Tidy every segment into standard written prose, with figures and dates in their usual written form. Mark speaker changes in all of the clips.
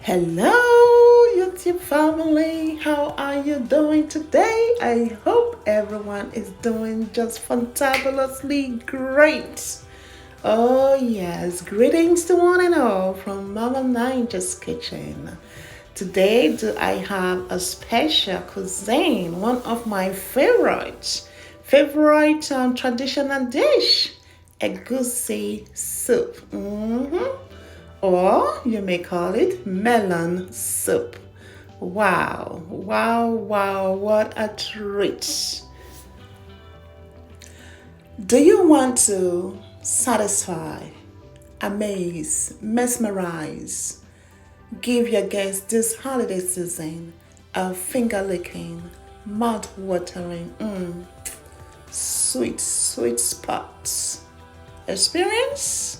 Speaker 1: Hello, YouTube family. How are you doing today? I hope everyone is doing just fantabulously great. Oh, yes. Greetings to one and all from Mama Ninja's Kitchen. Today, do I have a special cuisine, one of my favorite traditional dish, Egusi soup. Or you may call it melon soup. Wow, wow, wow, what a treat. Do you want to satisfy, amaze, mesmerize, give your guests this holiday season a finger-licking, mouth-watering, sweet spots experience?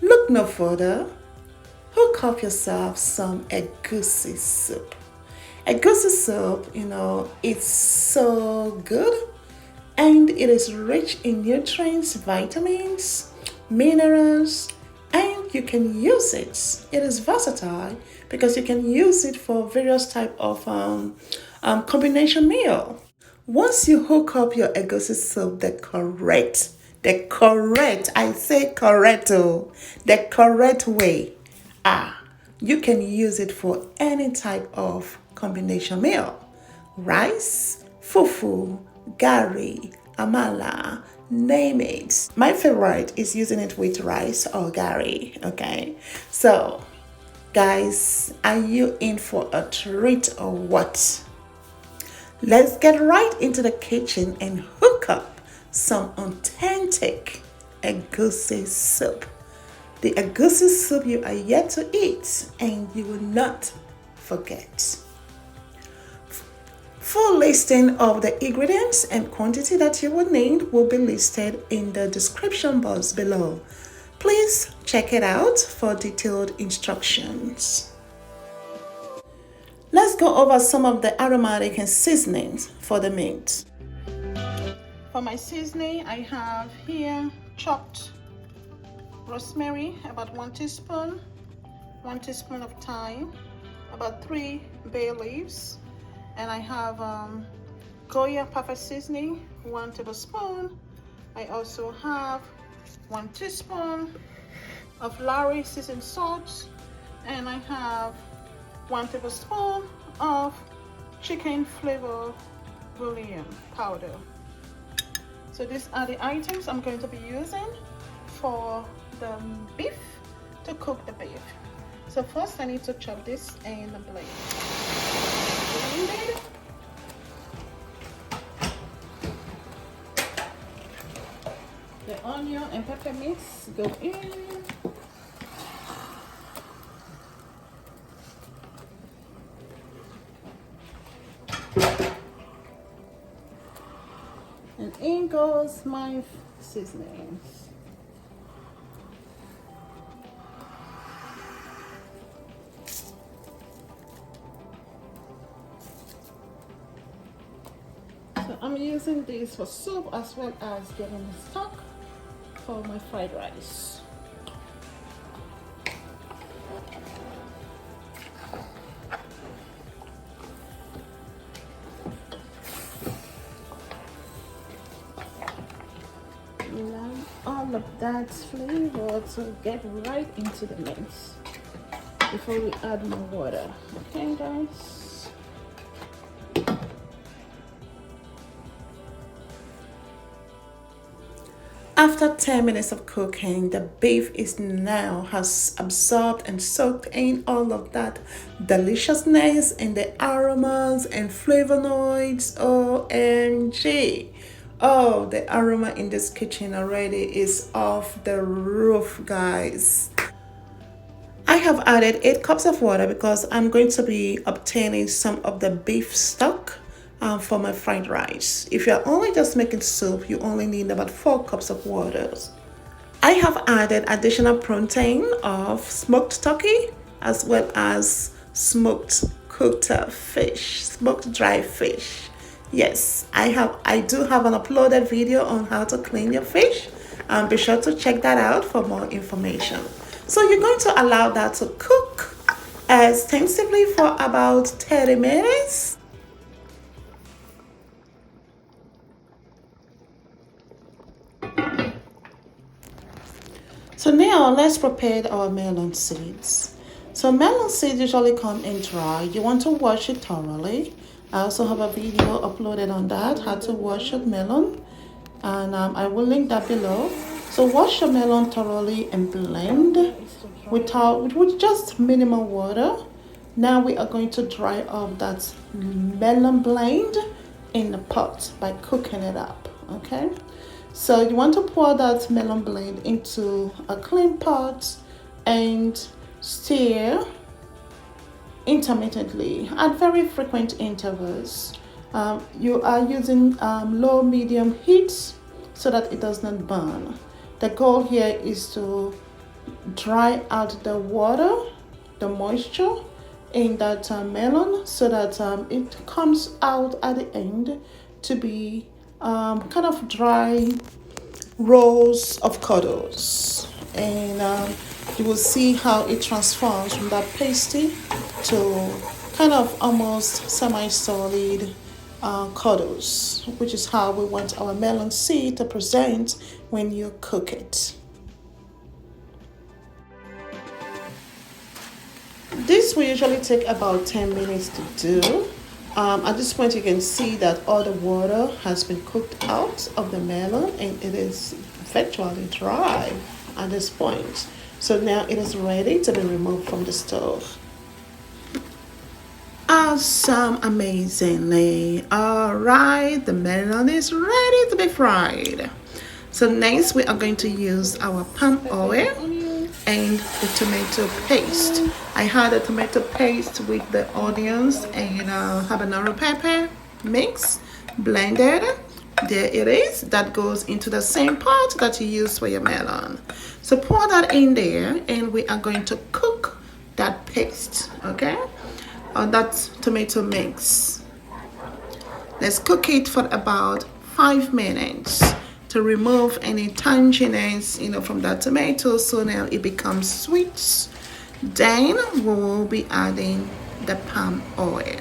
Speaker 1: Look no further. Hook up yourself some Egusi soup. Egusi soup, it's so good and it is rich in nutrients, vitamins, minerals, and you can use it. It is versatile because you can use it for various type of combination meal. Once you hook up your Egusi soup I say the correct way, you can use it for any type of combination meal. Rice, fufu, gari, amala, name it. My favorite is using it with rice or gari, okay? So, guys, are you in for a treat or what? Let's get right into the kitchen and hook up some authentic Egusi soup. The Egusi soup you are yet to eat and you will not forget. Full listing of the ingredients and quantity that you will need will be listed in the description box below. Please check it out for detailed instructions. Let's go over some of the aromatic and seasonings for the meat. For my seasoning, I have here chopped rosemary, about 1 teaspoon, 1 teaspoon of thyme, about 3 bay leaves, and I have Goya perfect seasoning, 1 tablespoon. I also have 1 teaspoon of Lawry seasoned salt, and I have 1 tablespoon of chicken flavor bouillon powder. So these are the items I'm going to be using for the beef, to cook the beef. So first I need to chop this in the blade. The onion and pepper mix go in. And in goes my seasonings. So I'm using this for soup as well as getting the stock for my fried rice. All of that flavor to get right into the mix before we add more water. Okay, guys. After 10 minutes of cooking, the beef has absorbed and soaked in all of that deliciousness and the aromas and flavonoids. OMG. Oh, the aroma in this kitchen already is off the roof, guys. I have added 8 cups of water because I'm going to be obtaining some of the beef stock for my fried rice. If you're only just making soup, you only need about 4 cups of water. I have added additional protein of smoked turkey as well as smoked kuta fish, smoked dry fish. Yes, I do have an uploaded video on how to clean your fish. Be sure to check that out for more information. So you're going to allow that to cook extensively for about 30 minutes. So now let's prepare our melon seeds. So melon seeds usually come in dry. You want to wash it thoroughly. I also have a video uploaded on that, how to wash your melon, and I will link that below. So wash your melon thoroughly and blend with just minimal water. Now we are going to dry up that melon blend in the pot by cooking it up. Okay. So you want to pour that melon blend into a clean pot and stir intermittently at very frequent intervals. You are using low medium heat so that it does not burn. The goal here is to dry out the water, the moisture in that melon, so that it comes out at the end to be kind of dry rolls of cuddles. And you will see how it transforms from that pasty to kind of almost semi-solid cuddles, which is how we want our melon seed to present when you cook it. This will usually take about 10 minutes to do. At this point, you can see that all the water has been cooked out of the melon and it is virtually dry at this point. So now it is ready to be removed from the stove. Awesome, amazingly. All right, the melon is ready to be fried. So next we are going to use our palm oil and the tomato paste. I had a tomato paste with the onions and habanero pepper mix blended. There it is. That goes into the same pot that you use for your melon. So pour that in there and we are going to cook that paste, okay, or that tomato mix. Let's cook it for about 5 minutes to remove any tanginess, from that tomato, so now it becomes sweet. Then we will be adding the palm oil.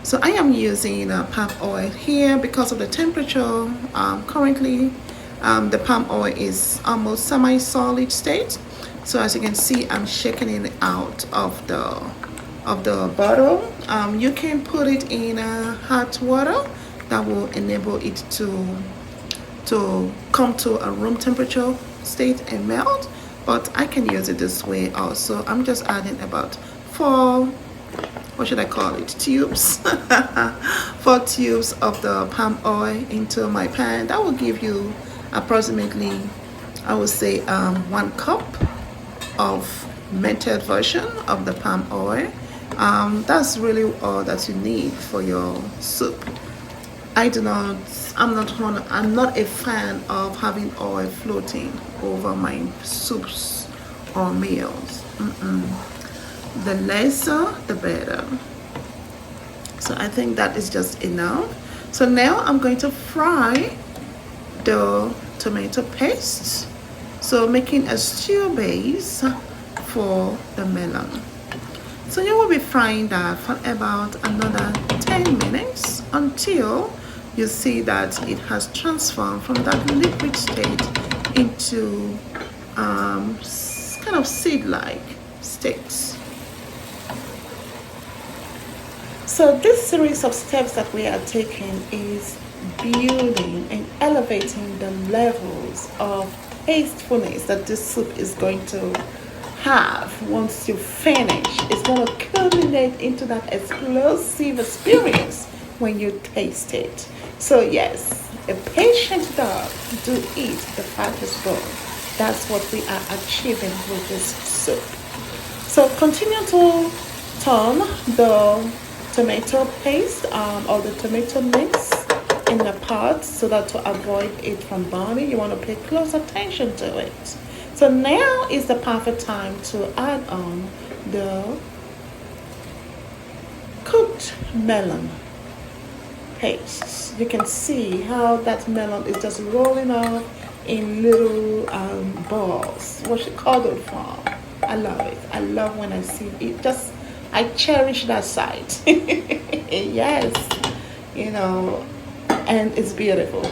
Speaker 1: So I am using palm oil here because of the temperature. Currently, the palm oil is almost semi-solid state. So as you can see, I'm shaking it out of the bottle. You can put it in hot water that will enable it to come to a room temperature state and melt, but I can use it this way also. I'm just adding about 4, what should I call it, tubes 4 tubes of the palm oil into my pan. That will give you approximately, I would say, 1 cup of melted version of the palm oil. That's really all that you need for your soup. I'm not a fan of having oil floating over my soups or meals. The lesser, the better. So I think that is just enough. So now I'm going to fry the tomato paste. So making a stew base for the melon. So you will be frying that for about another 10 minutes until you see that it has transformed from that liquid state into kind of seed-like states. So this series of steps that we are taking is building and elevating the levels of tastefulness that this soup is going to have once you finish. It's going to culminate into that explosive experience when you taste it. So yes, a patient dog do eat the fattest bone. That's what we are achieving with this soup. So continue to turn the tomato paste or the tomato mix in the pot so that to avoid it from burning, you want to pay close attention to it. So now is the perfect time to add on the cooked melon paste. You can see how that melon is just rolling off in little balls. What's it called it from? I love it. I love when I see it. Just I cherish that sight. Yes, you know, and it's beautiful.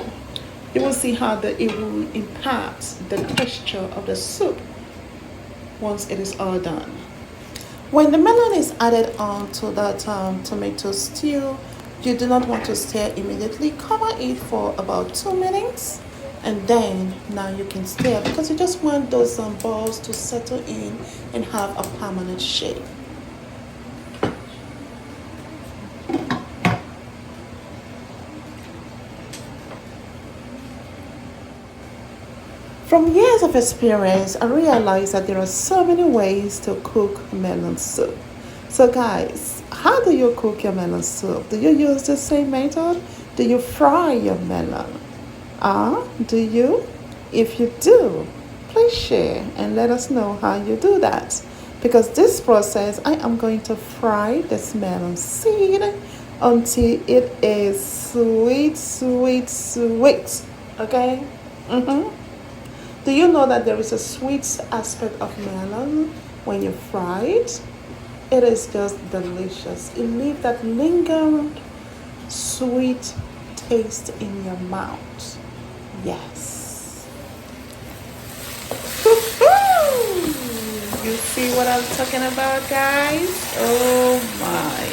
Speaker 1: You will see how it will impact the texture of the soup once it is all done. When the melon is added on to that tomato stew, you do not want to stir immediately. Cover it for about 2 minutes, and then now you can stir because you just want those balls to settle in and have a permanent shape. From years of experience, I realized that there are so many ways to cook melon soup. So, guys, how do you cook your melon soup? Do you use the same method? Do you fry your melon? Do you? If you do, please share and let us know how you do that. Because this process, I am going to fry this melon seed until it is sweet, sweet, sweet. Okay? Do you know that there is a sweet aspect of melon when you fry it? It is just delicious. It leaves that lingering sweet taste in your mouth. Yes. You see what I'm talking about, guys? Oh my.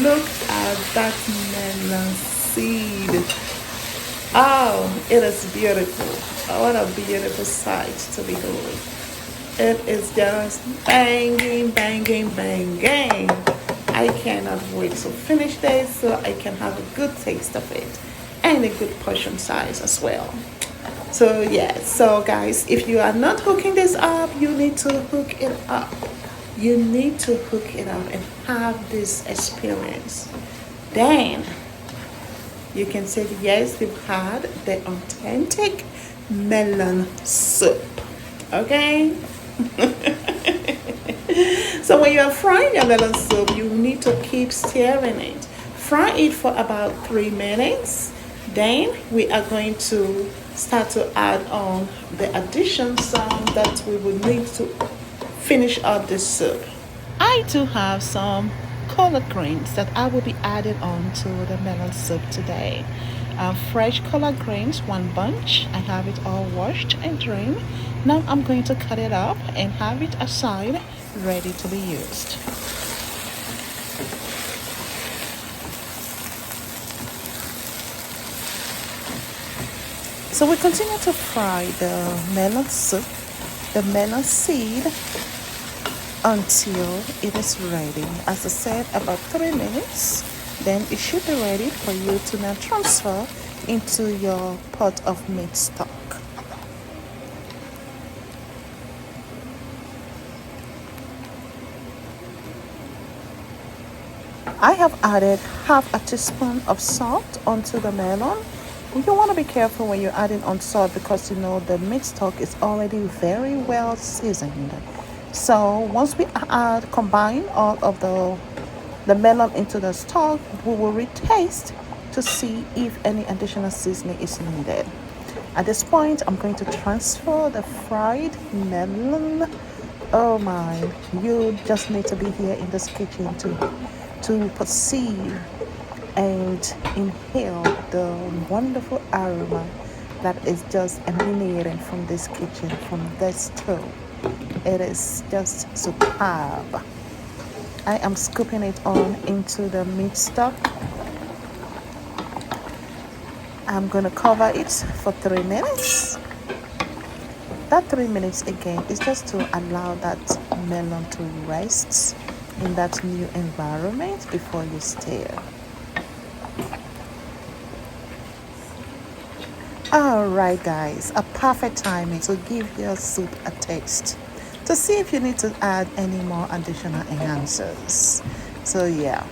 Speaker 1: Look at that melon seed. Oh, it is beautiful. Oh, what a beautiful sight to behold. It is just banging, banging, banging. I cannot wait to finish this so I can have a good taste of it and a good portion size as well. So yeah, so guys, if you are not hooking this up, you need to hook it up. You need to hook it up and have this experience. Then you can say, yes, you've had the authentic melon soup. Okay? So when you are frying your melon soup, you need to keep stirring it. Fry it for about 3 minutes. Then we are going to start to add on the additions that we will need to finish up the soup. I do have some collard greens that I will be adding on to the melon soup today. Fresh collard greens, 1 bunch. I have it all washed and drained. Now I'm going to cut it up and have it aside, ready to be used. So we continue to fry the melon soup, the melon seed, until it is ready. As I said, about 3 minutes. Then it should be ready for you to now transfer into your pot of meat stock. I have added half a teaspoon of salt onto the melon. You want to be careful when you're adding on salt because you know the meat stock is already very well seasoned. So once we combine all of the melon into the stock, we will retaste to see if any additional seasoning is needed. At this point, I'm going to transfer the fried melon. Oh my, you just need to be here in this kitchen to perceive and inhale the wonderful aroma that is just emanating from this kitchen, from this stove. It is just superb. I am scooping it on into the meat stock. I'm going to cover it for 3 minutes. That 3 minutes again is just to allow that melon to rest in that new environment before you stir. Alright guys, a perfect timing to give your soup a taste, to see if you need to add any more additional enhancers. So yeah,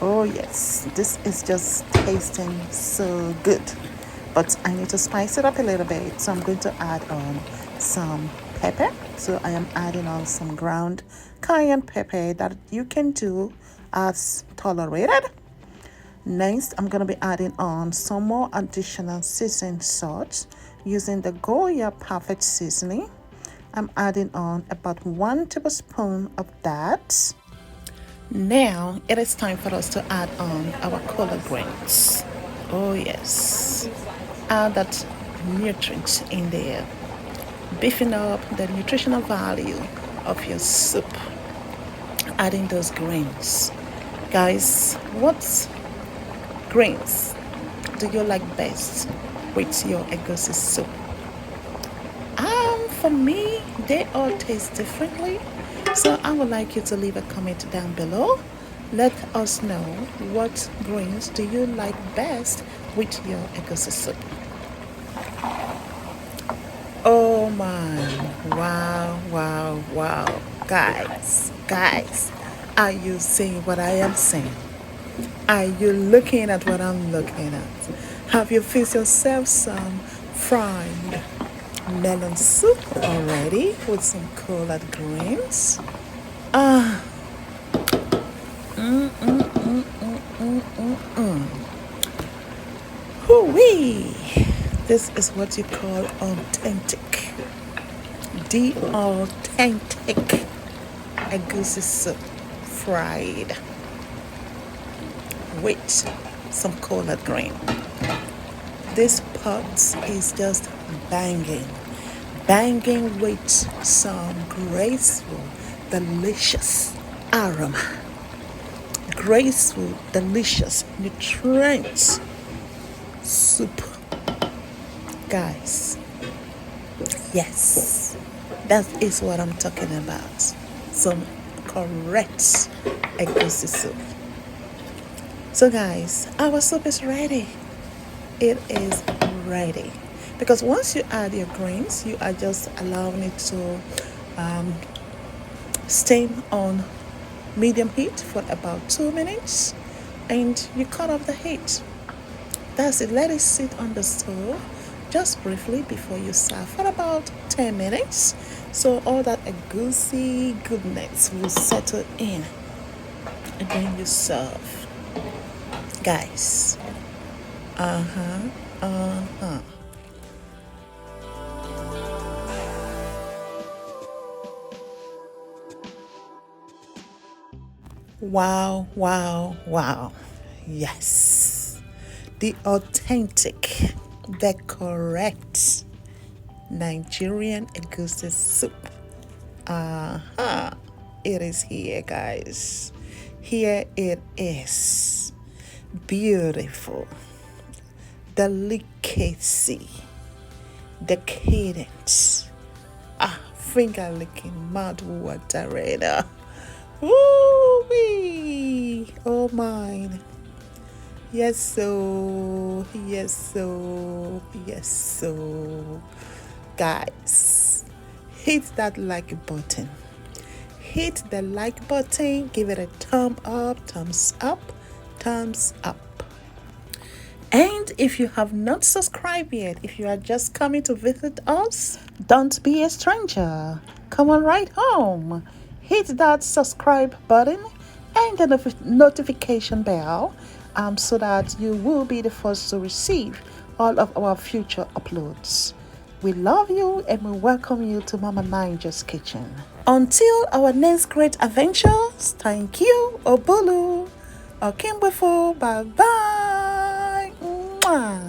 Speaker 1: oh yes, this is just tasting so good. But I need to spice it up a little bit, so I'm going to add on some pepper. So I am adding on some ground cayenne pepper that you can do as tolerated. Next, I'm going to be adding on some more additional seasoned salt. Using the Goya perfect seasoning, I'm adding on about 1 tablespoon of that. Now it is time for us to add on our collard greens. Oh yes, add that nutrients in there, beefing up the nutritional value of your soup. Adding those greens, guys. What greens do you like best with your egusi soup? For me, they all taste differently. So I would like you to leave a comment down below. Let us know what greens do you like best with your egusi soup. Oh my, wow. Guys, are you seeing what I am saying? Are you looking at what I'm looking at? Have you fixed yourself some fried melon soup already with some collard greens? Hoo-wee! This is what you call authentic. The authentic egusi soup fried with some collard green. This pot is just banging with some graceful, delicious aroma, graceful, delicious nutrients soup. Guys, yes, that is what I'm talking about. Some correct egusi soup. So guys, our soup is ready. It is ready. Because once you add your greens, you are just allowing it to steam on medium heat for about 2 minutes, and you cut off the heat. That's it. Let it sit on the stove just briefly before you serve for about 10 minutes, so all that egusi goodness will settle in, and then you serve, guys. Wow. Yes. The authentic, the correct Nigerian egusi soup. It is here, guys. Here it is. Beautiful. Delicacy. Decadent. Finger licking, mouth watering. Woo-wee! Oh mine. Yes so. Guys, hit that like button. Hit the like button. Give it a thumbs up. And if you have not subscribed yet, if you are just coming to visit us, don't be a stranger. Come on right home. Hit that subscribe button and the notification bell so that you will be the first to receive all of our future uploads. We love you and we welcome you to Mama Ninja's Kitchen. Until our next great adventures, thank you, Obulu. Bye-bye. Mwah.